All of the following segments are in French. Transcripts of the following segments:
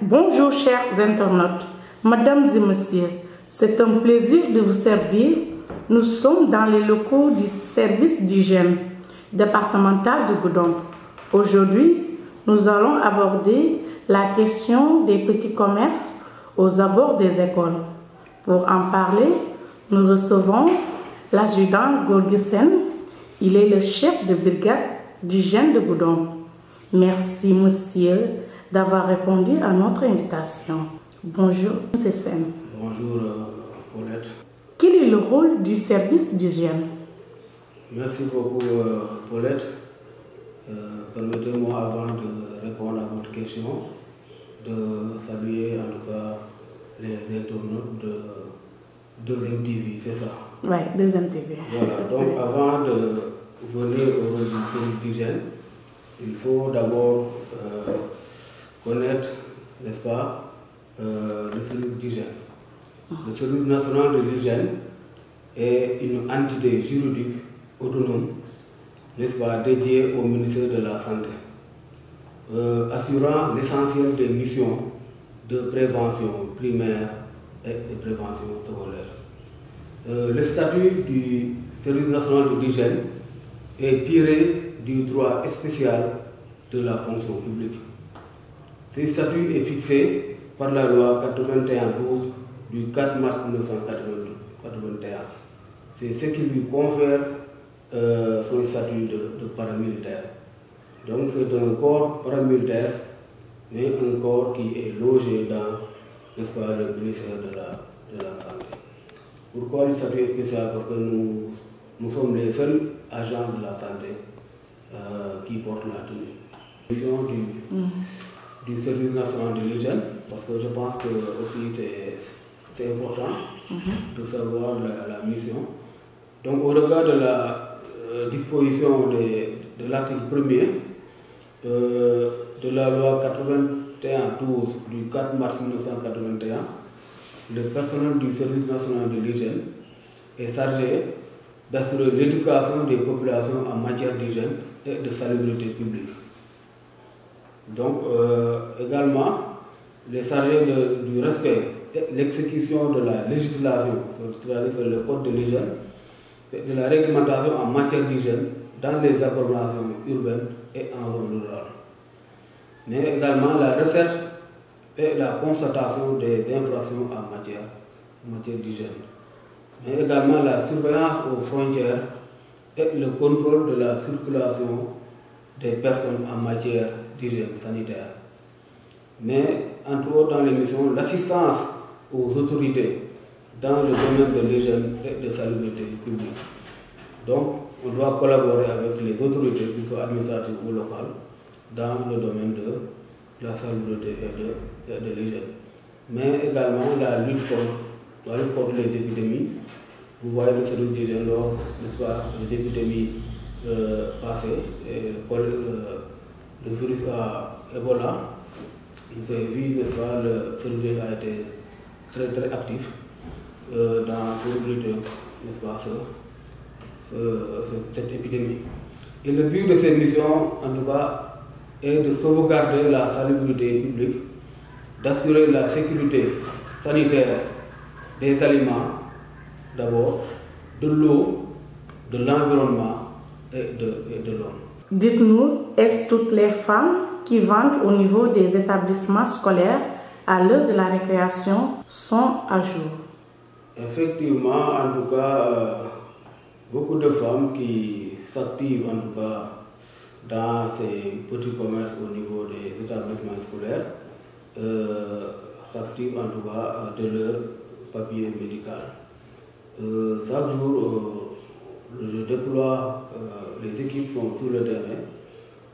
Bonjour chers internautes, mesdames et messieurs, c'est un plaisir de vous servir. Nous sommes dans les locaux du service d'hygiène départemental de Goudomp. Aujourd'hui, nous allons aborder la question des petits commerces aux abords des écoles. Pour en parler, nous recevons l'adjudant Gorgui Sène. Il est le chef de brigade d'hygiène de Goudomp. Merci monsieur d'avoir répondu à notre invitation. Bonjour monsieur Sène. Bonjour Paulette. Quel est le rôle du service d'hygiène? Merci beaucoup Paulette. Permettez-moi avant de répondre à votre question de saluer en tout cas les internautes de 2M TV, c'est ça? Oui, 2M TV. Voilà, donc avant de venir au rôle du service d'hygiène, il faut d'abord connaître, n'est-ce pas, le service d'hygiène. Le service national de l'hygiène est une entité juridique autonome, n'est-ce pas, dédiée au ministère de la Santé, assurant l'essentiel des missions de prévention primaire et de prévention secondaire. Le statut du service national de l'hygiène est tiré du droit spécial de la fonction publique. Ce statut est fixé par la loi 81/12 du 4 mars 1981. C'est ce qui lui confère son statut de paramilitaire. Donc c'est un corps paramilitaire, mais un corps qui est logé dans, n'est-ce pas, le ministère de la Santé. Pourquoi le statut est spécial? Parce que nous sommes les seuls agents de la santé qui portent la tenue. Mission du service national de l'hygiène, parce que je pense que aussi c'est important de savoir la mission. Donc au regard de la disposition de l'article 1er de la loi 81/12 du 4 mars 1981, le personnel du service national de l'hygiène est chargé d'assurer l'éducation des populations en matière d'hygiène et de salubrité publique. Donc également, les chargés du respect et l'exécution de la législation, c'est-à-dire le code de l'hygiène, de la réglementation en matière d'hygiène dans les agglomérations urbaines et en zone rurale. Mais également la recherche et la constatation des infractions en matière d'hygiène. Mais également la surveillance aux frontières et le contrôle de la circulation des personnes en matière d'hygiène sanitaire. Mais entre autres dans les missions, l'assistance aux autorités dans le domaine de l'hygiène et de salubrité publique. Donc on doit collaborer avec les autorités, qu'ils soient administratives ou locales, dans le domaine de la salubrité et de l'hygiène. Mais également la lutte contre les épidémies. Vous voyez le service d'hygiène lors, n'est-ce pas, les épidémies passées, le virus à Ebola. Vous avez vu, n'est-ce pas, le service d'hygiène a été très actif pour lutter, n'est-ce pas, cette épidémie. Et le but de cette mission, en tout cas, est de sauvegarder la salubrité publique, d'assurer la sécurité sanitaire des aliments, d'abord, de l'eau, de l'environnement et de l'homme. Dites-nous, est-ce toutes les femmes qui vendent au niveau des établissements scolaires à l'heure de la récréation sont à jour? Effectivement, en tout cas, beaucoup de femmes qui s'activent en tout cas dans ces petits commerces au niveau des établissements scolaires s'activent en tout cas de leur papier médical. Chaque jour, je déploie, les équipes sont sur le terrain,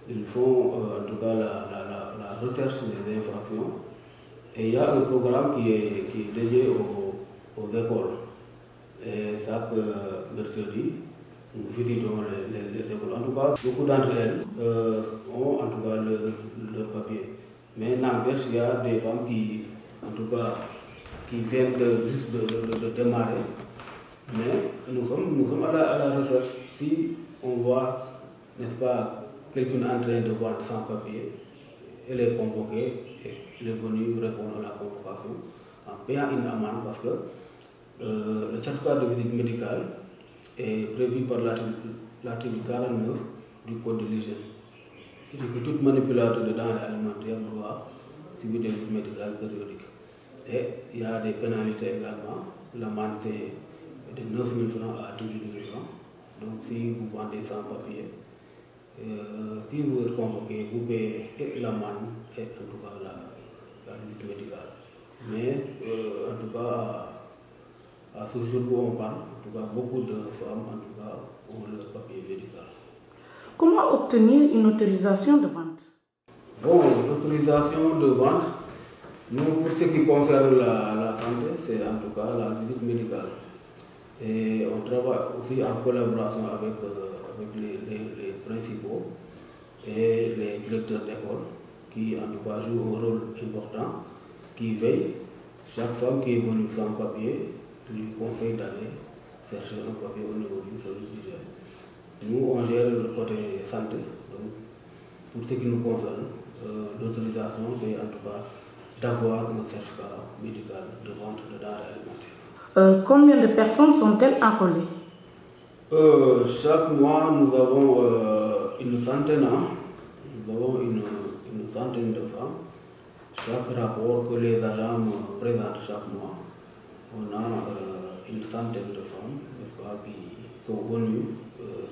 ils font en tout cas la recherche des infractions et il y a un programme qui est dédié aux écoles. Et chaque mercredi, nous visitons les écoles. En tout cas, beaucoup d'entre elles ont en tout cas leur papier. Mais n'empêche, il y a des femmes qui, en tout cas, qui viennent juste de démarrer. Mais nous sommes à la recherche. Si on voit, n'est-ce pas, quelqu'un en train de voir sans papier, elle est convoquée et il est venu répondre à la convocation en payant une amende parce que le certificat de visite médicale est prévu par l'article 49 du Code de l'hygiène, qui dit que toute manipulateur de denrées alimentaires doit subir des visites médicales périodiques. Et il y a des pénalités également. L'amende c'est de 9 000 francs à 18 000 francs. Donc si vous vendez sans papier, si vous êtes convoqué, vous payez l'amende et en tout cas la visite médicale. Mais en tout cas, à ce jour où on parle, en tout cas, beaucoup de femmes en tout cas, ont leur papier médical. Comment obtenir une autorisation de vente? Bon, l'autorisation de vente, nous, pour ce qui concerne la santé, c'est en tout cas la visite médicale. Et on travaille aussi en collaboration avec les principaux et les directeurs d'école qui en tout cas jouent un rôle important, qui veillent. Chaque femme qui est venue sans papier, lui conseille d'aller chercher un papier au niveau du service d'hygiène. Nous, on gère le côté santé. Donc, pour ce qui nous concerne, l'autorisation, c'est en tout cas d'avoir un certificat médical de vente de denrées alimentaires. Combien de personnes sont-elles enrôlées? Chaque mois, nous avons une centaine, une centaine de femmes. Chaque rapport que les agents me présentent chaque mois, on a une centaine de femmes, n'est-ce pas, qui sont venues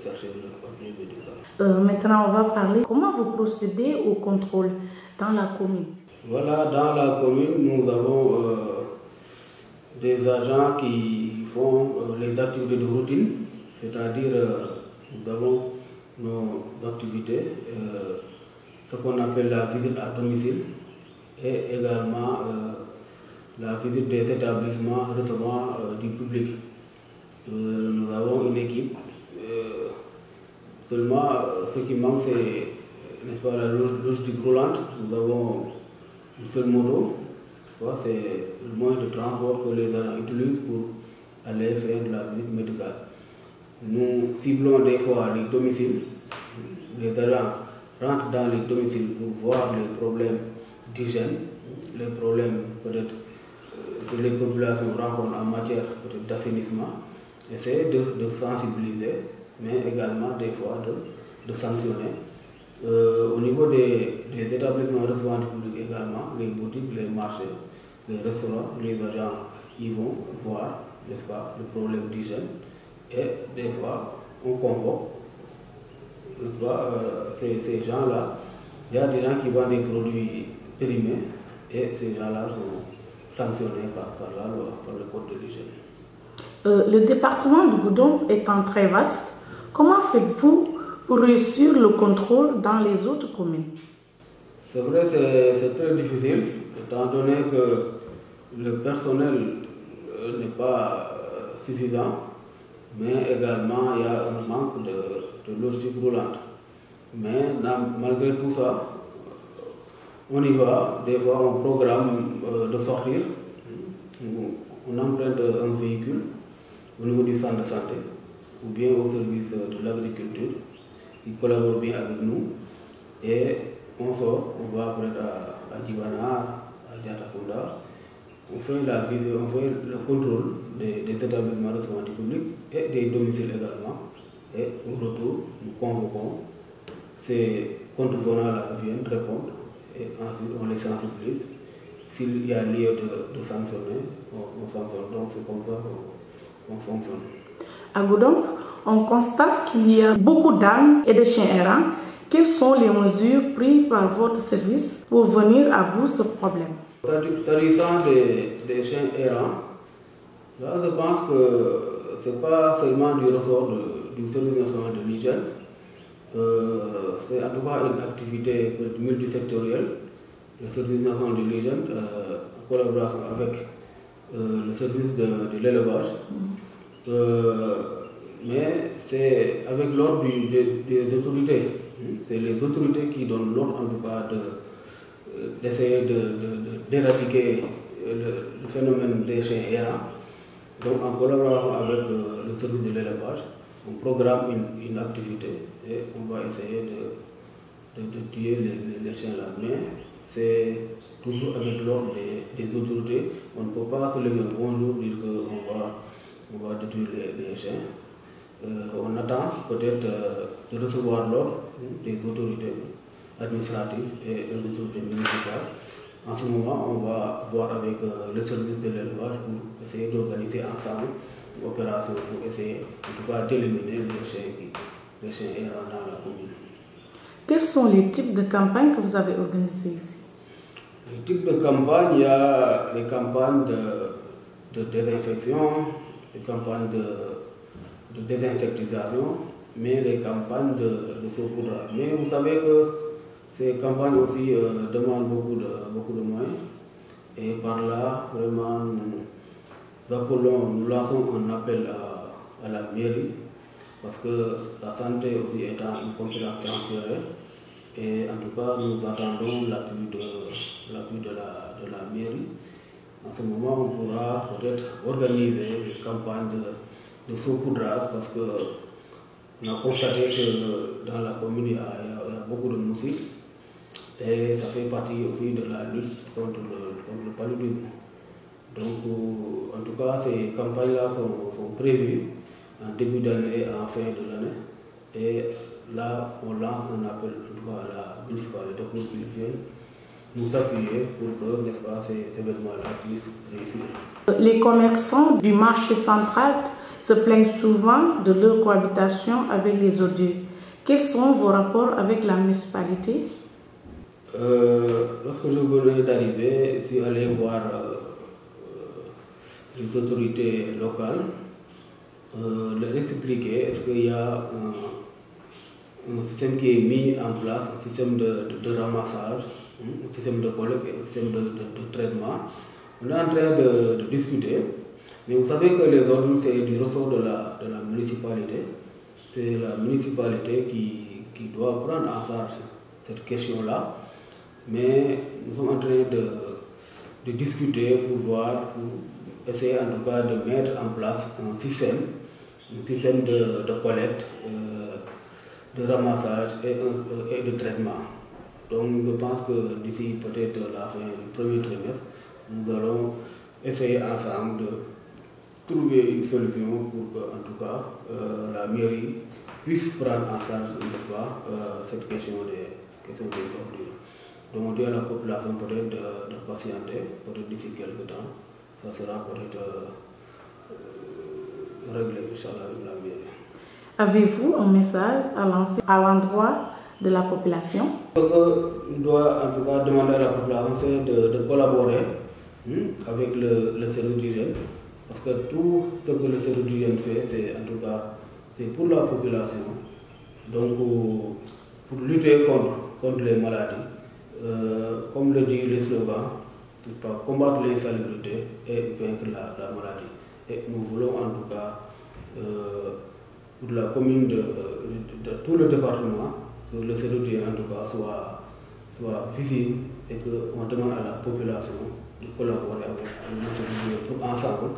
chercher leur papier médical. Maintenant, on va parler comment vous procédez au contrôle dans la commune. Voilà, dans la commune, nous avons des agents qui font les activités de routine, c'est-à-dire nous avons nos activités, ce qu'on appelle la visite à domicile et également la visite des établissements recevant du public. Nous avons une équipe. Seulement, ce qui manque, c'est, n'est-ce pas, la logistique roulante. Nous avons une seule moto. C'est le moyen de transport que les agents utilisent pour aller faire de la visite médicale. Nous ciblons des fois les domiciles. Les agents rentrent dans les domiciles pour voir les problèmes d'hygiène, les problèmes peut-être que les populations rencontrent en matière d'assainissement. Essayer de sensibiliser, mais également des fois de sanctionner. Au niveau des établissements recevant du public également, les boutiques, les marchés, les restaurants, les agents y vont voir, n'est-ce pas, le problème d'hygiène. Et des fois, on convoque, n'est-ce pas, ces gens-là. Il y a des gens qui vendent des produits périmés et ces gens-là sont sanctionnés par la loi, par le code de l'hygiène. Le département de Goudomp étant très vaste, comment faites-vous pour réussir le contrôle dans les autres communes? C'est vrai, c'est très difficile, étant donné que le personnel n'est pas suffisant, mais également il y a un manque de logistique roulante. Mais malgré tout ça, on y va. Des fois, on programme de sortir. On emprunte un véhicule au niveau du centre de santé ou bien au service de l'agriculture. Ils collaborent bien avec nous et on sort. On va après à Djibana, à Diatakunda. On fait le contrôle des établissements recevant du public et des domiciles également. Et au retour, nous convoquons. Ces contrevenants-là viennent répondre et ensuite on les sensibilise. S'il y a lieu de sanctionner, on sanctionne. Donc c'est comme ça qu'on fonctionne. À Goudomp, on constate qu'il y a beaucoup d'ânes et de chiens errants. Quelles sont les mesures prises par votre service pour venir à bout de ce problème? S'agissant des chiens errants, là je pense que ce n'est pas seulement du ressort du service national de l'hygiène. C'est en tout cas une activité multisectorielle. Le service national de l'hygiène, en collaboration avec le service de l'élevage. Mais c'est avec l'ordre des autorités. C'est les autorités qui donnent l'ordre en tout cas d'essayer d'éradiquer le phénomène des chiens errants. Donc en collaboration avec le service de l'élevage, on programme une activité et on va essayer de tuer les chiens là. Mais c'est toujours avec l'ordre des autorités. On ne peut pas se lever un bonjour dire qu'on va détruire les chiens. On attend peut-être de recevoir l'ordre des autorités administratives et des autorités municipales. En ce moment, on va voir avec le service de l'élevage pour essayer d'organiser ensemble une opération pour essayer en tout cas d'éliminer les chiens errants dans la commune. Quels sont les types de campagnes que vous avez organisées ici? Les types de campagnes, il y a les campagnes de désinfection, les campagnes de désinsectisation, mais les campagnes de saupoudrage. Mais vous savez que ces campagnes aussi demandent beaucoup de moyens. Et par là, vraiment, nous lançons un appel à la mairie, parce que la santé aussi étant une compétence transférée. Et en tout cas, nous attendons l'appui de la mairie. En ce moment, on pourra peut-être organiser des campagnes de saupoudrage, parce qu'on a constaté que dans la commune, il y a beaucoup de moustiques. Et ça fait partie aussi de la lutte contre le paludisme. Donc, en tout cas, ces campagnes-là sont prévues en début d'année et en fin de l'année. Et là, on lance un appel en tout cas, à la municipalité pour qu'ils viennent nous appuyer pour que, n'est-ce pas, ces événements-là puissent réussir. Les commerçants du marché central se plaignent souvent de leur cohabitation avec les odeurs. Quels sont vos rapports avec la municipalité? Lorsque je venais d'arriver, je suis allé voir les autorités locales, leur expliquer est-ce qu'il y a un système qui est mis en place, un système de ramassage, un système de collecte et un système de traitement. On est en train de discuter, mais vous savez que les ordures, c'est du ressort de la municipalité. C'est la municipalité qui doit prendre en charge cette question-là. Mais nous sommes en train de discuter pour voir, pour essayer en tout cas de mettre en place un système de collecte, de ramassage et de traitement. Donc je pense que d'ici peut-être la fin du premier trimestre, nous allons essayer ensemble de trouver une solution pour que en tout cas la mairie puisse prendre en charge, n'est-ce pas, cette question des ordures. Demander à la population peut-être de patienter, peut-être d'ici quelques temps, ça sera peut-être réglé, Inch'Allah, avec la mairie. Avez-vous un message à lancer à l'endroit de la population? Ce que je dois en tout cas demander à la population, c'est de collaborer avec le service d'hygiène, parce que tout ce que le service d'hygiène fait, c'est en tout cas c'est pour la population. Donc pour lutter contre les maladies. Comme le dit le slogan, combattre l'insalubrité et vaincre la maladie. Et nous voulons en tout cas, pour la commune de tout le département, que le service en tout cas soit visible et qu'on demande à la population de collaborer avec le service pour ensemble,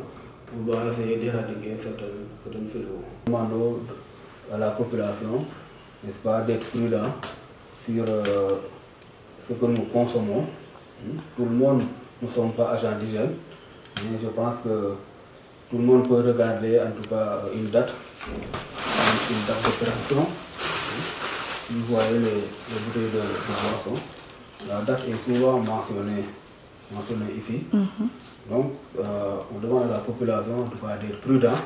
on va essayer d'éradiquer certaines fléaux. Nous demandons à la population, n'est-ce pas, d'être prudent sur ce que nous consommons. Tout le monde ne sont pas agents d'hygiène, mais je pense que tout le monde peut regarder en tout cas une date de péremption. Vous voyez les bouteilles de boisson. La date est souvent mentionnée ici. Donc on demande à la population en tout cas d'être prudent,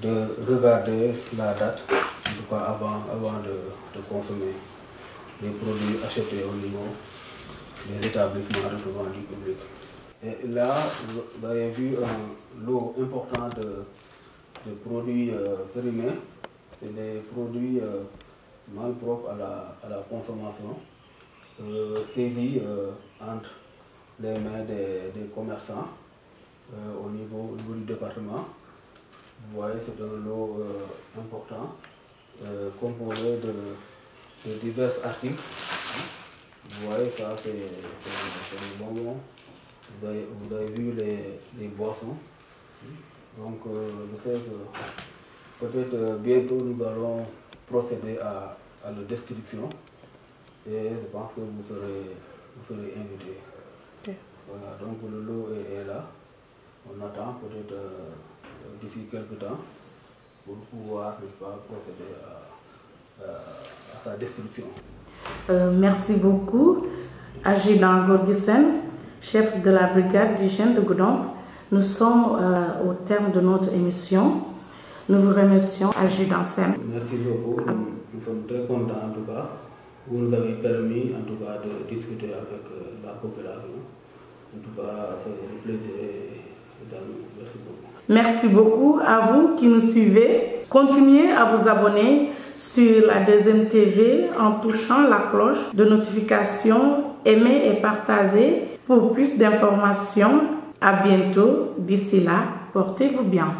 de regarder la date en tout cas avant de consommer les produits achetés au niveau des établissements recevant du public. Et là, vous avez vu un lot important de produits périmés. C'est des produits malpropres à la consommation, saisis entre les mains des commerçants au niveau du département. Vous voyez, c'est un lot important composé de divers articles. Vous voyez, ça c'est des bonbons. Vous avez vu les boissons. Donc je sais que peut-être bientôt nous allons procéder à la destruction et je pense que vous serez invités. Voilà, donc le lot est là. On attend peut-être d'ici quelques temps pour pouvoir, n'est-ce pas, procéder à sa destruction. Merci beaucoup, Adjudant Gorgui Sène, chef de la brigade d'hygiène de Goudomp. Nous sommes au terme de notre émission. Nous vous remercions, Adjudant Sène. Merci beaucoup. Nous sommes très contents en tout cas. Vous nous avez permis en tout cas de discuter avec la population. En tout cas, c'est un plaisir et merci beaucoup. Merci beaucoup à vous qui nous suivez. Continuez à vous abonner sur la 2M TV en touchant la cloche de notification. Aimez et partagez pour plus d'informations. À bientôt. D'ici là, portez-vous bien.